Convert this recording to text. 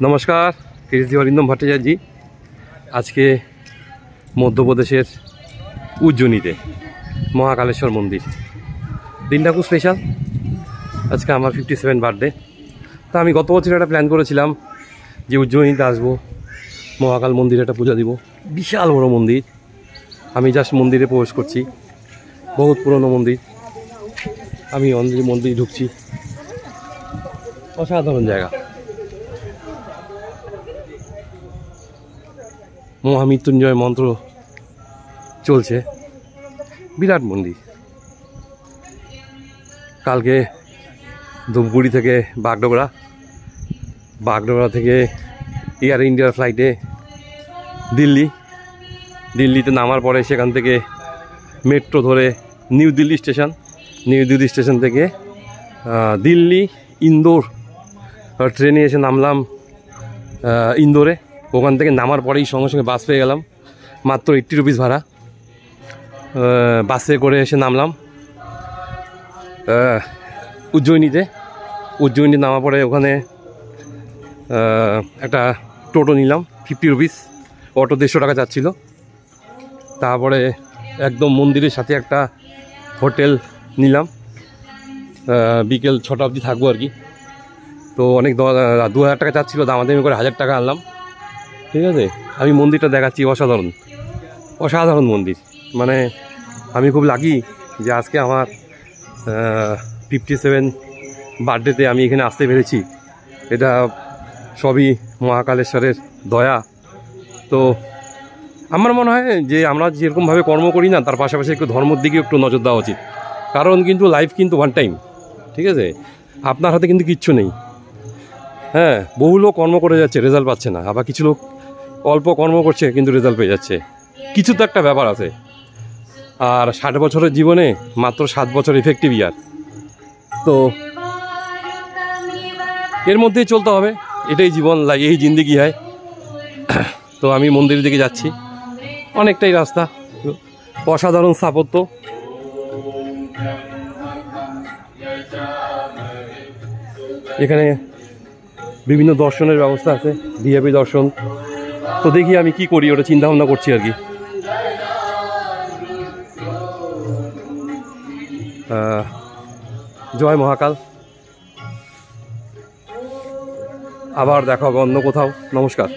নমস্কার, কৃষি অরিন্দম ভট্টাচার্য। আজকে মধ্যপ্রদেশের উজ্জয়িনীতে মহাকালেশ্বর মন্দির। দিনটা খুব স্পেশাল। আজকে আমার 57 বার্থডে। তা আমি গত বছর একটা প্ল্যান করেছিলাম যে উজ্জয়িনীতে আসবো, মহাকাল মন্দিরে একটা পূজা দিব। বিশাল বড় মন্দির। আমি জাস্ট মন্দিরে প্রবেশ করছি, বহুত পুরনো মন্দির। আমি মন্দিরে ঢুকছি, অসাধারণ জায়গা। মহামৃত্যুঞ্জয় মন্ত্র চলছে, বিরাট মন্দির। কালকে ধূপগুড়ি থেকে বাগডোগরা থেকে এয়ার ইন্ডিয়ার ফ্লাইটে দিল্লিতে নামার পরে সেখান থেকে মেট্রো ধরে নিউ দিল্লি স্টেশন থেকে দিল্লি ইন্দোর ট্রেনে এসে নামলাম ইন্দোরে। ওখান থেকে নামার পরেই সঙ্গে সঙ্গে বাস পেয়ে গেলাম, মাত্র 80 রুপিস ভাড়া। বাসে করে এসে নামলাম উজ্জয়িনী নামার পরে ওখানে একটা টোটো নিলাম, 50 রুপিস। অটো 150 টাকা যাচ্ছিল। তারপরে একদম মন্দিরের সাথে একটা হোটেল নিলাম, বিকেল 6টা অবধি থাকবো আর কি। তো অনেক 2000 টাকা চাচ্ছিলো, দামাদামি করে 1000 টাকা আনলাম। ঠিক আছে, আমি মন্দিরটা দেখাচ্ছি। অসাধারণ মন্দির। মানে আমি খুব লাকি যে আজকে আমার 57 বার্থডেতে আমি এখানে আসতে পেরেছি। এটা সবই মহাকালেশ্বরের দয়া। তো আমার মনে হয় যে আমরা যেরকমভাবে কর্ম করি না, তার পাশাপাশি একটু ধর্মের দিকে একটু নজর দেওয়া উচিত। কারণ কিন্তু লাইফ কিন্তু ওয়ান টাইম। ঠিক আছে, আপনার হাতে কিন্তু কিচ্ছু নেই। হ্যাঁ, বহু লোক কর্ম করে যাচ্ছে, রেজাল্ট পাচ্ছে না। আবার কিছু লোক অল্প কর্ম করছে কিন্তু রেজাল্ট পেয়ে যাচ্ছে। কিছু তো একটা ব্যাপার আছে। আর 60 বছরের জীবনে মাত্র 7 বছর ইফেক্টিভ ইয়ার। তো এর মধ্যেই চলতে হবে, এটাই জীবন, এই জিন্দেগি হয়। তো আমি মন্দিরের দিকে যাচ্ছি, অনেকটাই রাস্তা। অসাধারণ স্থাপত্য। এখানে বিভিন্ন দর্শনের ব্যবস্থা আছে, ভিআইপি দর্শন। তো দেখি আমি কি করি, ওটা চিন্তা ভাবনা করছি আর কি। জয় মহাকাল। আবার দেখা হবে অন্য কোথাও। নমস্কার।